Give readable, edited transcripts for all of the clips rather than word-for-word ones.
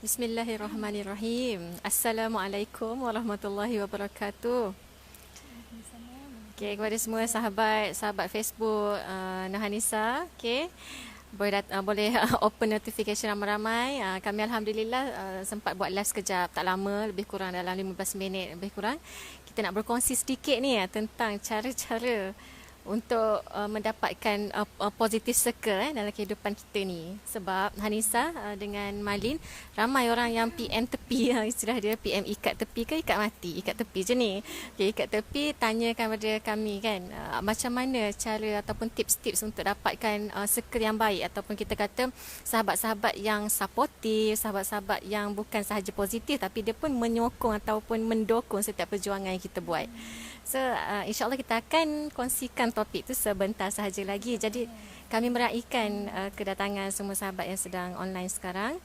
Bismillahirrahmanirrahim. Assalamualaikum warahmatullahi wabarakatuh. Okay, kepada semua sahabat Facebook Nahanisa, okay, boleh open notification ramai-ramai. Kami alhamdulillah sempat buat live sekejap, tak lama, lebih kurang dalam 15 minit lebih kurang. Kita nak berkongsi sedikit ni tentang cara-cara untuk mendapatkan positive circle dalam kehidupan kita ni. Sebab Hanisa dengan Malin, ramai orang yang PM tepi, istilah dia PM ikat tepi ke ikat mati, ikat tepi je ni. Okay, ikat tepi, tanyakan kepada kami kan, macam mana cara ataupun tips-tips untuk dapatkan circle yang baik, ataupun kita kata sahabat-sahabat yang supportive, sahabat-sahabat yang bukan sahaja positif tapi dia pun menyokong ataupun mendukung setiap perjuangan yang kita buat. So insyaAllah kita akan kongsikan topik tu sebentar sahaja lagi. Jadi kami meraihkan kedatangan semua sahabat yang sedang online sekarang.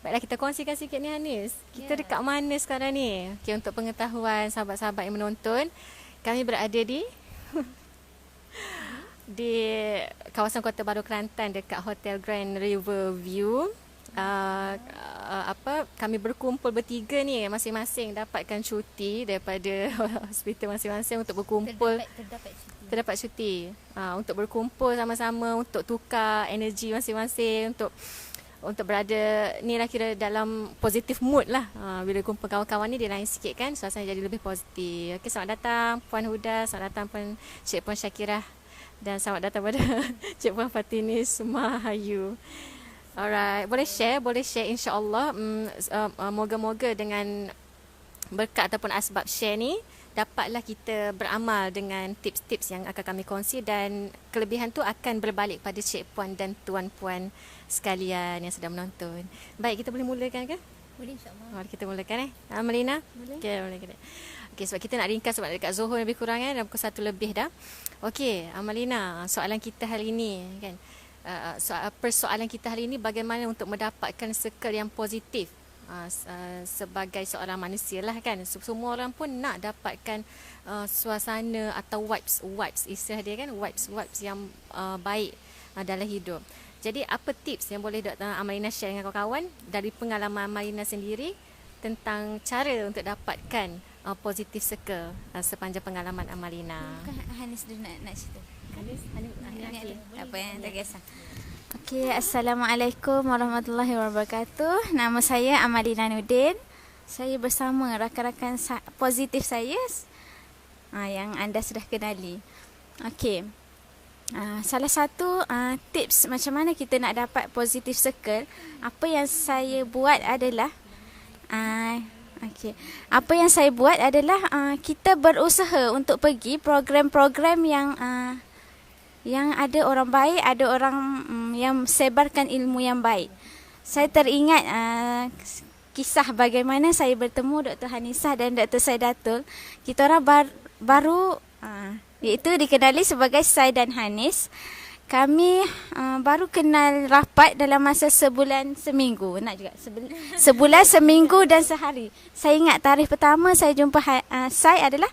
Baiklah, kita kongsikan sikit ni Hanis. Kita dekat mana sekarang ni? Okay, untuk pengetahuan sahabat-sahabat yang menonton, kami berada di di kawasan Kota Baru Kelantan dekat Hotel Grand River View. Kami berkumpul bertiga ni, masing-masing dapatkan cuti daripada hospital masing-masing untuk berkumpul, terdapat cuti untuk berkumpul sama-sama, untuk tukar energi masing-masing, untuk berada ni lah, kira dalam positif mood lah. Bila kumpul kawan-kawan ni dia lain sikit kan, suasana jadi lebih positif. Okay, selamat datang Puan Huda, selamat datang Cik Puan Syakirah, dan selamat datang pada Cik Puan Fatinis Mahayu. Alright, boleh share insya-Allah. Moga-moga dengan berkat ataupun asbab share ni dapatlah kita beramal dengan tips-tips yang akan kami kongsi, dan kelebihan tu akan berbalik pada Cik Puan dan Tuan-puan sekalian yang sedang menonton. Baik, kita boleh mulakan ke? Boleh, insya-Allah. Mari kita mulakan Melina? Boleh. Okey, boleh. Okey, sebab kita nak ringkas sebab dekat Zohor lebih kurang dah pukul 1 lebih dah. Okey, Melina, soalan kita hari ini kan. Persoalan kita hari ini, bagaimana untuk mendapatkan circle yang positif sebagai seorang manusia lah kan. Semua orang pun nak dapatkan suasana atau vibes istilah dia kan, vibes yang baik dalam hidup. Jadi apa tips yang boleh Dr. Amalina share dengan kawan-kawan dari pengalaman Amalina sendiri tentang cara untuk dapatkan positive circle sepanjang pengalaman Amalina? Hanis dulu nak cerita. Apa yang tak kisah. Okey, Assalamualaikum warahmatullahi wabarakatuh. Nama saya Amalina Nudin. Saya bersama rakan-rakan positif saya yang anda sudah kenali. Okey. Salah satu tips macam mana kita nak dapat positive circle, apa yang saya buat adalah apa yang saya buat adalah kita berusaha untuk pergi program-program yang ada orang baik, ada orang yang sebarkan ilmu yang baik. Saya teringat kisah bagaimana saya bertemu Dr. Hanisa dan Dr. Saidatul. Kita orang baru iaitu dikenali sebagai Sai dan Hanis. Kami baru kenal rapat dalam masa sebulan seminggu. Nak juga sebulan seminggu dan sehari. Saya ingat tarikh pertama saya jumpa Sai adalah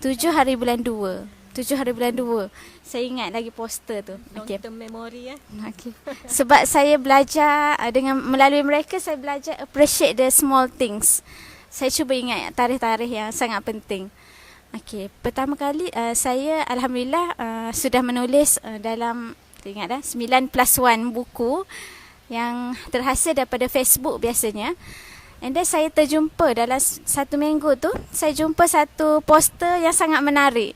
7 hari bulan 2. 7 hari bulan 2. Saya ingat lagi poster tu. Long term memory Okay. Sebab saya belajar dengan melalui mereka, saya belajar appreciate the small things. Saya cuba ingat tarikh-tarikh yang sangat penting. Okey, pertama kali saya alhamdulillah sudah menulis dalam 9+1 buku yang terhasil daripada Facebook biasanya. And then saya terjumpa dalam satu minggu tu, saya jumpa satu poster yang sangat menarik.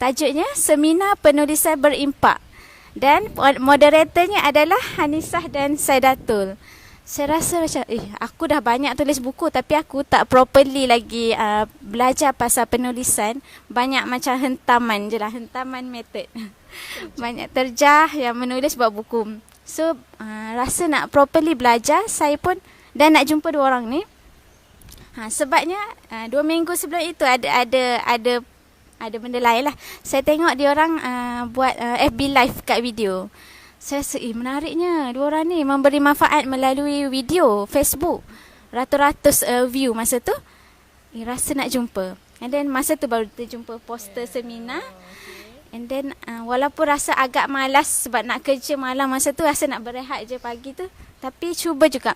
Tajuknya Seminar Penulisan Berimpak, dan moderatornya adalah Hanisah dan Saidatul. Saya rasa macam aku dah banyak tulis buku tapi aku tak properly lagi belajar pasal penulisan. Banyak macam hentaman je lah, hentaman method. Banyak terjah yang menulis buat buku. So rasa nak properly belajar, saya pun dan nak jumpa dua orang ni. Sebabnya 2 minggu sebelum itu ada benda lain lah. Saya tengok dia orang buat FB live kat video. Saya rasa menariknya, dua orang ni memberi manfaat melalui video Facebook. Ratus-ratus view masa tu. Rasa nak jumpa. And then masa tu baru terjumpa poster seminar. And then walaupun rasa agak malas sebab nak kerja malam masa tu, rasa nak berehat je pagi tu, tapi cuba juga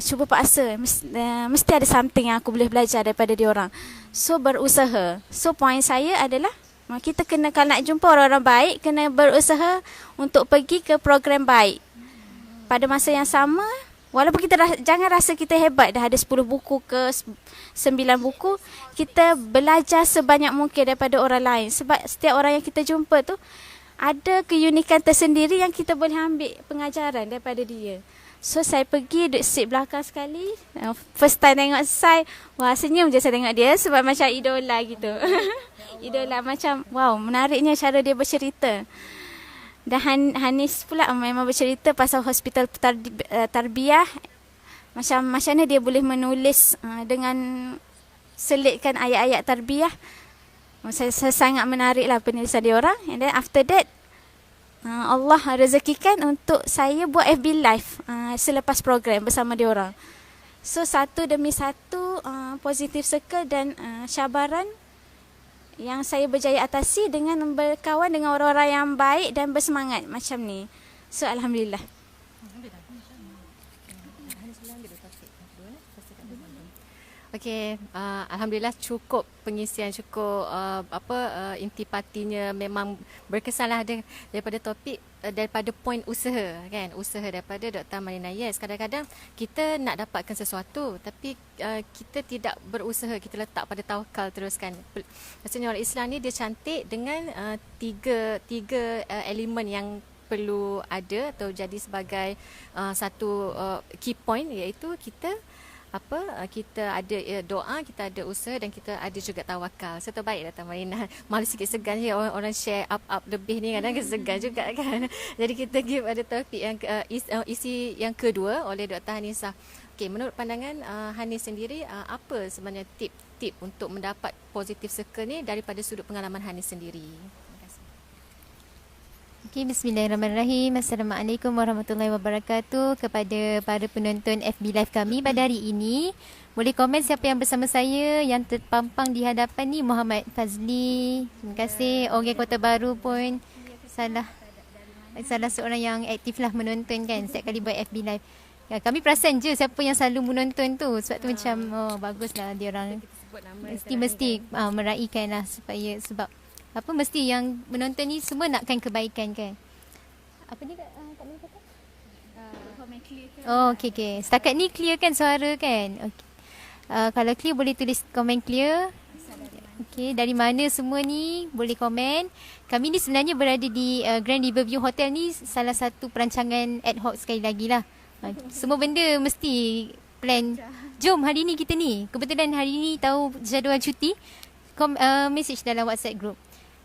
cuba paksa. Mesti ada something yang aku boleh belajar daripada diorang. So berusaha. So point saya adalah kita kena, kalau nak jumpa orang-orang baik, kena berusaha untuk pergi ke program baik. Pada masa yang sama, walaupun kita jangan rasa kita hebat dah ada 10 buku ke 9 buku, kita belajar sebanyak mungkin daripada orang lain. Sebab setiap orang yang kita jumpa tu ada keunikan tersendiri yang kita boleh ambil pengajaran daripada dia. So saya pergi duduk seat belakang sekali. First time tengok saya, wah senyum je saya tengok dia sebab macam idola gitu. Idola macam wow, menariknya cara dia bercerita. Dan Hanis pula memang bercerita pasal hospital tarbiyah. Macam mana dia boleh menulis dengan selitkan ayat-ayat tarbiyah. Saya sangat menariklah penulisan dia orang. And then after that Allah rezekikan untuk saya buat FB Live selepas program bersama dia orang. So satu demi satu positive circle dan cabaran yang saya berjaya atasi dengan berkawan dengan orang-orang yang baik dan bersemangat macam ni. So alhamdulillah. Okey, alhamdulillah cukup pengisian, cukup intipatinya memang berkesanlah daripada topik, daripada poin usaha kan, usaha daripada Dr. Malina. Yes, kadang-kadang kita nak dapatkan sesuatu tapi kita tidak berusaha, kita letak pada tawakal terus kan. Maksudnya orang Islam ni dia cantik dengan tiga elemen yang perlu ada atau jadi sebagai satu key point, iaitu kita ada doa, kita ada usaha dan kita ada juga tawakal. So terbaik Dr. Malina. Malu sikit segan je orang share up lebih ni, kadang segan juga kan. Jadi kita give ada topik yang isi yang kedua oleh Dr. Hanisah. Okey, menurut pandangan Hanis sendiri, apa sebenarnya tip untuk mendapat positive circle ni daripada sudut pengalaman Hanis sendiri? Okay, bismillahirrahmanirrahim. Assalamualaikum warahmatullahi wabarakatuh. Kepada para penonton FB Live kami pada hari ini, boleh komen siapa yang bersama saya. Yang terpampang di hadapan ni Muhammad Fazli. Terima kasih. Orang Kota Baru pun salah seorang yang aktif lah menonton kan setiap kali buat FB Live. Ya, kami perasan je siapa yang selalu menonton tu. Sebab tu macam baguslah dia orang mesti meraihkan lah sebab mesti yang menonton ni semua nakkan kebaikan kan. Apa ni Kak Mina kata? Oh, okey. Setakat ni clear kan suara kan? Okay. Kalau clear boleh tulis komen clear. Okey, dari mana semua ni boleh komen. Kami ni sebenarnya berada di Grand Riverview Hotel ni, salah satu perancangan ad hoc sekali lagi lah. Semua benda mesti plan. Jom hari ni kita ni. Kebetulan hari ni tahu jadual cuti. Message dalam WhatsApp group.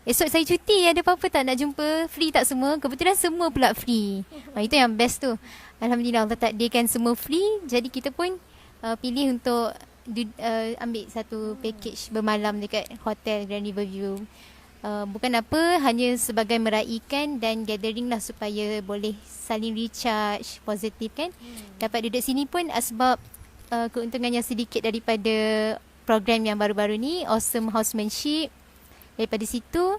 Esok saya cuti, ada apa-apa tak nak jumpa? Free tak semua? Kebetulan semua pula free. Itu yang best tu. Alhamdulillah Allah takdirkan semua free. Jadi kita pun pilih untuk ambil satu package bermalam dekat Hotel Grand Riverview. Bukan apa, hanya sebagai meraihkan dan gathering lah supaya boleh saling recharge positif kan. Dapat duduk sini pun sebab keuntungan yang sedikit daripada program yang baru-baru ni, Awesome Housemanship. Daripada situ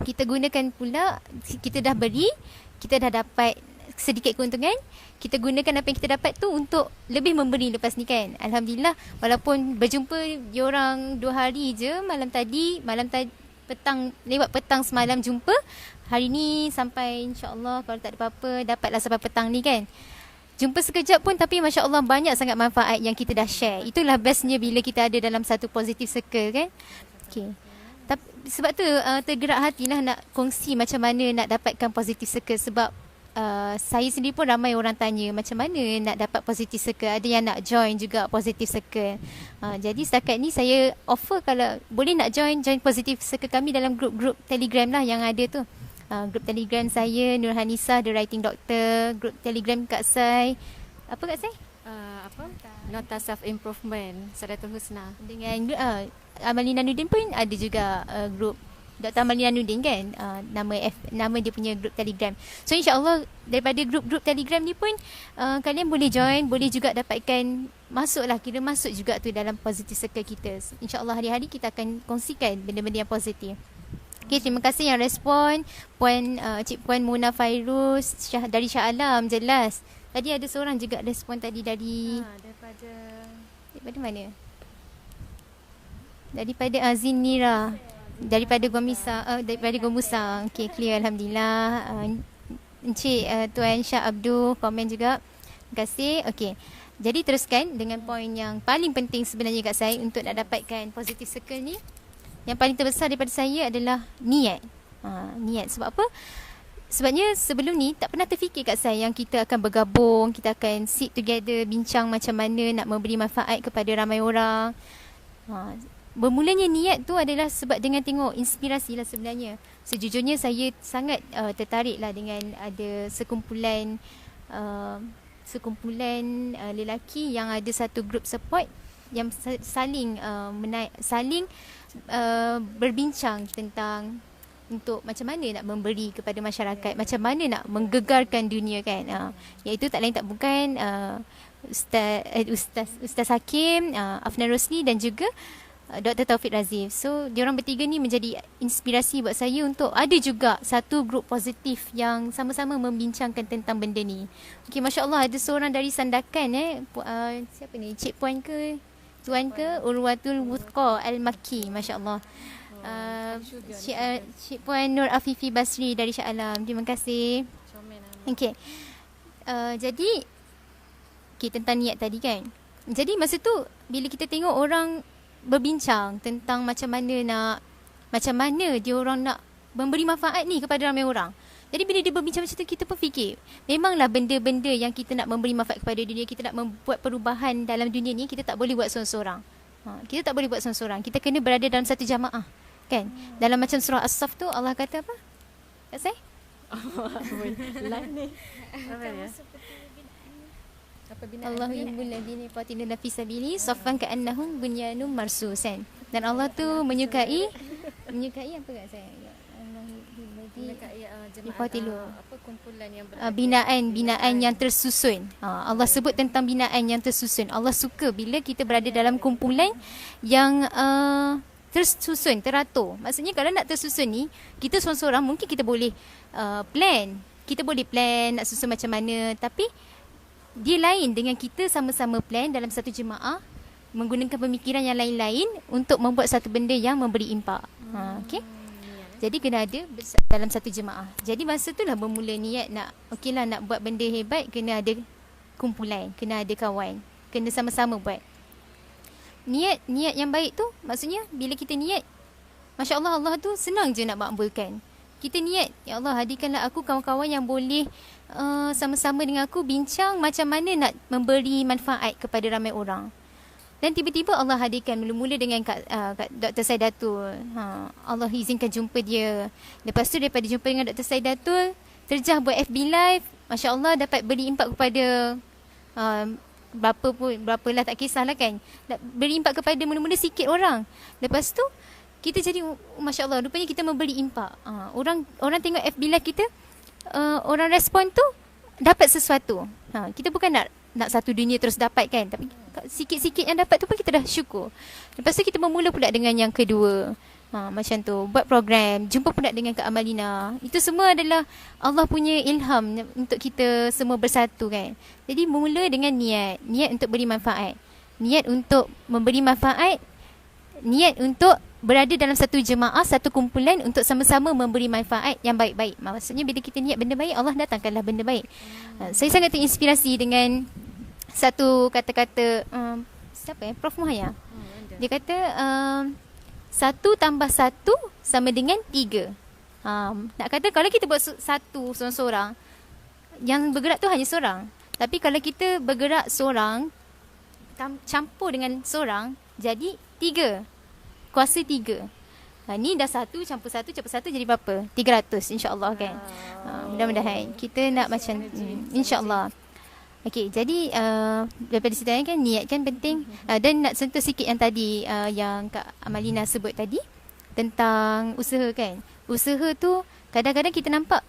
kita gunakan pula, kita dah beri, kita dah dapat sedikit keuntungan, kita gunakan apa yang kita dapat tu untuk lebih memberi lepas ni kan. Alhamdulillah, walaupun berjumpa diorang 2 hari je, malam tadi lewat petang semalam jumpa, hari ni sampai insyaAllah kalau tak ada apa-apa dapatlah sampai petang ni kan. Jumpa sekejap pun tapi Masya Allah banyak sangat manfaat yang kita dah share. Itulah bestnya bila kita ada dalam satu positive circle kan. Okay. Sebab tu tergerak hatilah nak kongsi macam mana nak dapatkan positive circle. Sebab saya sendiri pun ramai orang tanya macam mana nak dapat positive circle. Ada yang nak join juga positive circle. Jadi setakat ni saya offer kalau boleh nak join positive circle kami dalam grup-grup Telegram lah yang ada tu. Grup Telegram saya Nur Hanisah The Writing Doctor, grup Telegram Kak Sai. Apa Kak Sai? Nota self improvement Sadatul Husna. Dengan Amalina Nudin pun ada juga grup Dr. Amalina Nudin kan, nama dia punya grup Telegram. So insyaAllah daripada grup-grup Telegram ni pun kalian boleh join, boleh juga dapatkan masuk juga tu dalam positive circle kita. InsyaAllah hari-hari kita akan kongsikan benda-benda yang positif. Okay, terima kasih yang respon Cik Puan Muna Fairuz dari Shah Alam, jelas. Tadi ada seorang juga respon tadi dari Daripada mana? Daripada Zinira. Daripada Gomisa, daripada Gomusa. Okey, clear alhamdulillah. Encik Tuan Syah Abdul komen juga. Terima kasih. Okey. Jadi teruskan dengan poin yang paling penting sebenarnya kat saya untuk nak dapatkan positive circle ni. Yang paling terbesar daripada saya adalah niat. Niat. Sebab apa? Sebabnya sebelum ni tak pernah terfikir kat saya yang kita akan bergabung, kita akan sit together, bincang macam mana nak memberi manfaat kepada ramai orang. Bermulanya niat tu adalah sebab dengan tengok inspirasi lah sebenarnya. Sejujurnya saya sangat tertarik lah dengan ada sekumpulan lelaki yang ada satu group support yang saling berbincang tentang untuk macam mana nak memberi kepada masyarakat, macam mana nak menggegarkan dunia kan. Iaitu tak lain tak bukan Ustaz Hakim, Afnan Rosli dan juga Dr. Taufik Razif. So, diorang bertiga ni menjadi inspirasi buat saya untuk ada juga satu grup positif yang sama-sama membincangkan tentang benda ni. Okey, Masya Allah ada seorang dari Sandakan siapa ni? Cik Puan ke? Tuan ke? Urwatul Wuthqa Al-Makki. Masya Allah. Cik Puan Nur Afifi Basri dari Shah Alam. Terima kasih. Okey. Jadi tentang niat tadi kan. Jadi masa tu bila kita tengok orang berbincang tentang macam mana dia orang nak memberi manfaat ni kepada ramai orang. Jadi bila dia berbincang macam tu, kita pun fikir, memanglah benda-benda yang kita nak memberi manfaat kepada dunia, kita nak membuat perubahan dalam dunia ni, kita tak boleh buat seorang-seorang. Kita tak boleh buat seorang-seorang. Kita kena berada dalam satu jamaah. Kan? Dalam macam surah As-Saff tu Allah kata apa? Kak saya? live ni. Apa ya? Allah yuhibbul ladzina yuqatiluna fi sabili saffan ka'annahum bunyanun marsusan. Dan Allah tu menyukai apa kat saya? Allah yuhibbul kumpulan yang binaan yang tersusun. Allah sebut tentang binaan yang tersusun. Allah suka bila kita berada dalam kumpulan yang tersusun, teratur. Maksudnya kalau nak tersusun ni, kita seorang-seorang mungkin kita boleh plan. Kita boleh plan nak susun macam mana, tapi dia lain dengan kita sama-sama plan dalam satu jemaah, menggunakan pemikiran yang lain-lain untuk membuat satu benda yang memberi impak. Okey. Jadi kena ada dalam satu jemaah. Jadi masa itulah bermula niat nak buat benda hebat, kena ada kumpulan, kena ada kawan, kena sama-sama buat. Niat yang baik tu maksudnya bila kita niat, Masya Allah, Allah tu senang je nak makbulkan. Kita niat, ya Allah hadirkanlah aku kawan-kawan yang boleh sama-sama dengan aku bincang macam mana nak memberi manfaat kepada ramai orang. Dan tiba-tiba Allah hadirkan mula-mula dengan Kak Dr. Saidatul. Allah izinkan jumpa dia. Lepas tu daripada jumpa dengan Dr. Saidatul, terjah buat FB Live. Masya Allah dapat beri impak kepada berapa lah tak kisahlah kan. Beri impak kepada mula-mula sikit orang. Lepas tu kita jadi Masya Allah, rupanya kita memberi impak. Orang tengok FB Live kita, orang respon tu dapat sesuatu. Kita bukan nak satu dunia terus dapat kan, tapi sikit-sikit yang dapat tu pun kita dah syukur. Lepas tu kita bermula pula dengan yang kedua. Macam tu, buat program, jumpa pula dengan Kak Amalina. Itu semua adalah Allah punya ilham untuk kita semua bersatu kan. Jadi mula dengan niat untuk beri manfaat, niat untuk memberi manfaat, niat untuk berada dalam satu jemaah, satu kumpulan untuk sama-sama memberi manfaat yang baik-baik. Maksudnya bila kita niat benda baik, Allah datangkanlah benda baik. Saya sangat terinspirasi dengan satu kata-kata Prof Muhaya. Dia kata 1 tambah 1 sama dengan 3. Nak kata kalau kita buat satu seorang-seorang, yang bergerak tu hanya seorang. Tapi kalau kita bergerak seorang campur dengan seorang, jadi 3. Kuasa 3. Ni dah 1 campur 1 jadi berapa? 300 insya-Allah kan. Mudah-mudahan kita nak macam insya-Allah. Okey, jadi daripada situ kan niat kan penting. Dan nak sentuh sikit yang tadi yang Kak Amalina sebut tadi tentang usaha kan. Usaha tu kadang-kadang kita nampak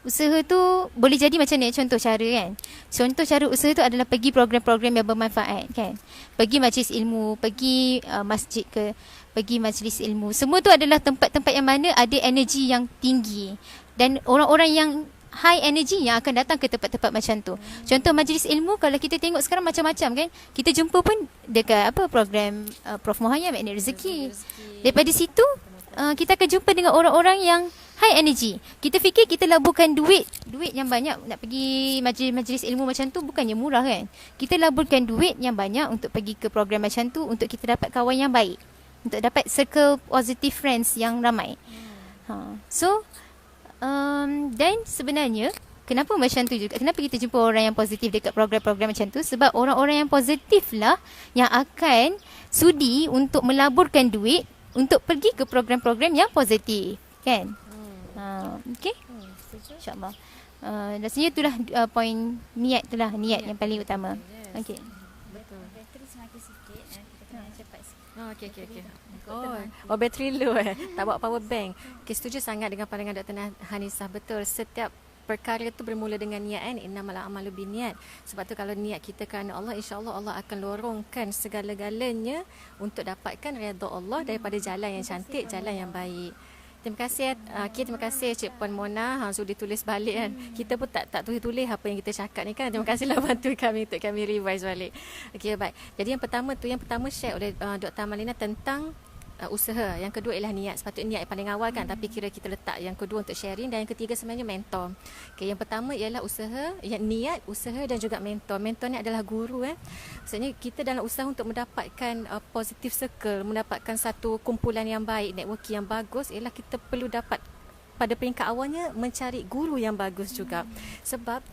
usaha tu boleh jadi macam ni. Contoh cara kan, contoh cara usaha tu adalah pergi program-program yang bermanfaat kan, pergi majlis ilmu, pergi masjid ke, pergi majlis ilmu. Semua tu adalah tempat-tempat yang mana ada energi yang tinggi, dan orang-orang yang high energy yang akan datang ke tempat-tempat macam tu. Contoh majlis ilmu, kalau kita tengok sekarang macam-macam kan. Kita jumpa pun dekat program Prof Muhayyan Magnet Rezeki. Daripada situ kita akan jumpa dengan orang-orang yang high energy. Kita fikir kita laburkan duit yang banyak nak pergi majlis ilmu macam tu, bukannya murah kan. Kita laburkan duit yang banyak untuk pergi ke program macam tu, untuk kita dapat kawan yang baik, untuk dapat circle positive friends yang ramai. So dan sebenarnya kenapa macam tu juga, kenapa kita jumpa orang yang positif dekat program-program macam tu? Sebab orang-orang yang positif lah yang akan sudi untuk melaburkan duit untuk pergi ke program-program yang positif, kan? Okey. InsyaAllah. Rasanya itulah poin niat itulah, niat yang paling utama. Okey. Betul. Okey. Oh, bateri low tak bawa power bank. Okey, setuju sangat dengan pandangan Dr. Hanisah. Betul. Setiap perkara tu bermula dengan niat kan. Innamal a'malu binniat. Sebab tu kalau niat kita kerana Allah, insya-Allah Allah akan lorongkan segala-galanya untuk dapatkan redha Allah daripada jalan yang cantik, jalan yang baik. Terima kasih terima kasih Cik Puan Mona sudi tulis balik kan. Kita pun tak tulis apa yang kita cakap ni kan. Terima kasihlah bantu kami untuk kami revise balik. Okey, baik. Jadi yang pertama share oleh Dr. Amalina tentang usaha. Yang kedua ialah niat. Sepatutnya niat yang paling awal kan, tapi kira kita letak yang kedua untuk sharing, dan yang ketiga sebenarnya mentor. Okay, yang pertama ialah usaha, niat, usaha dan juga mentor. Mentor ni adalah guru. Maksudnya kita dalam usaha untuk mendapatkan positive circle, mendapatkan satu kumpulan yang baik, networking yang bagus, ialah kita perlu dapat pada peringkat awalnya mencari guru yang bagus juga. Sebab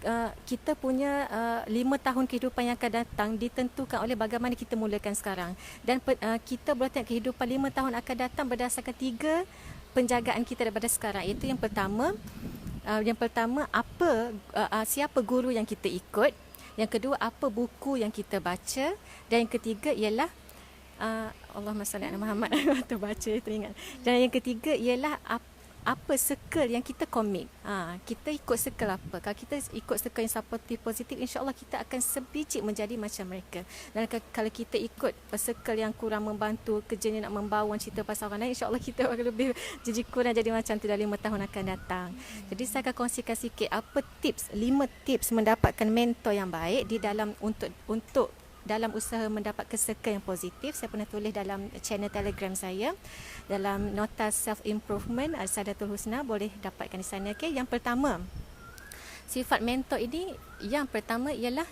kita punya 5 tahun kehidupan yang akan datang ditentukan oleh bagaimana kita mulakan sekarang. Dan kita boleh tengok kehidupan 5 tahun akan datang berdasarkan 3 penjagaan kita daripada sekarang. Itu yang pertama. Siapa guru yang kita ikut. Yang kedua, apa buku yang kita baca. Dan yang ketiga ialah Allahumma salli ala Muhammad. Tu baca teringat. Dan yang ketiga ialah apa circle yang kita commit. Kita ikut circle apa. Kalau kita ikut circle yang supportive, positif, insya-Allah kita akan sebiji menjadi macam mereka. Dan kalau kita ikut circle yang kurang membantu, kerjanya nak membawa cerita pasal orang lain, insya-Allah kita akan lebih jadi kurang jadi macam tu dalam 5 tahun akan datang. Jadi saya akan kongsikan sikit apa tips, 5 tips mendapatkan mentor yang baik di dalam untuk dalam usaha mendapat circle yang positif. Saya pernah tulis dalam channel Telegram saya, dalam nota self improvement Al-Sadatul Husna, boleh dapatkan di sana. Okay. Yang pertama, sifat mentor ini, yang pertama ialah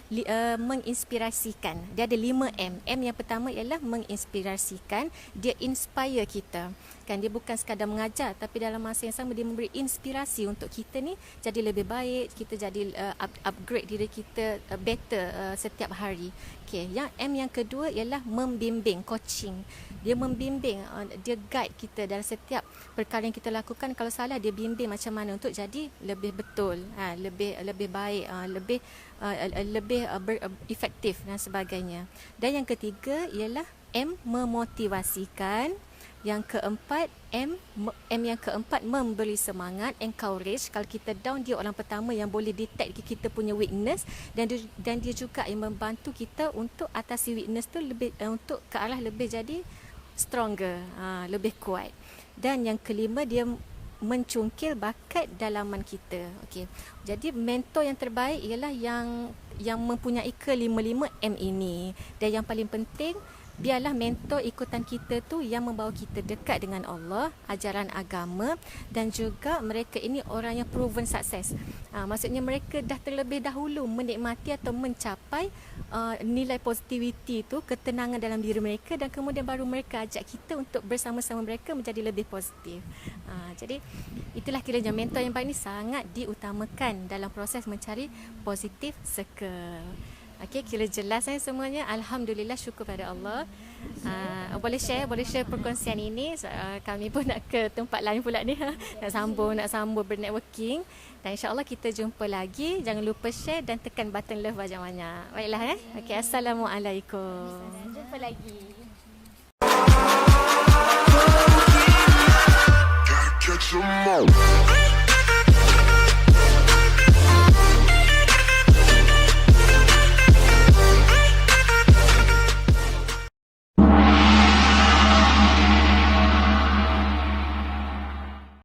menginspirasikan. Dia ada 5 M. M yang pertama ialah menginspirasikan. Dia inspire kita. Kan, dia bukan sekadar mengajar, tapi dalam masa yang sama dia memberi inspirasi untuk kita ni jadi lebih baik, kita jadi upgrade diri kita better setiap hari. Okay. Yang M yang kedua ialah membimbing, coaching. Dia membimbing, dia guide kita dalam setiap perkara yang kita lakukan. Kalau salah, dia bimbing macam mana untuk jadi lebih betul, lebih baik, lebih efektif dan sebagainya. Dan yang ketiga ialah M, memotivasikan. Yang keempat, M yang keempat, memberi semangat, encourage. Kalau kita down, dia orang pertama yang boleh detect kita punya weakness, dan dia juga yang membantu kita untuk atasi weakness tu lebih untuk ke arah lebih jadi stronger, lebih kuat. Dan yang kelima, dia mencungkil bakat dalaman kita. Okey. Jadi mentor yang terbaik ialah yang mempunyai ke-5 M ini. Dan yang paling penting, biarlah mentor ikutan kita tu yang membawa kita dekat dengan Allah, ajaran agama, dan juga mereka ini orang yang proven success. Maksudnya mereka dah terlebih dahulu menikmati atau mencapai nilai positivity tu, ketenangan dalam diri mereka, dan kemudian baru mereka ajak kita untuk bersama-sama mereka menjadi lebih positif. Jadi itulah kiranya mentor yang baik ni sangat diutamakan dalam proses mencari positif circle. Okey, kira jelas semuanya. Alhamdulillah, syukur pada Allah. Boleh share perkongsian ini. Kami pun nak ke tempat lain pula ni. Nak sambung bernetworking. Dan insya-Allah kita jumpa lagi. Jangan lupa share dan tekan button love banyak-banyak. Baiklah Okey, assalamualaikum. Jumpa lagi.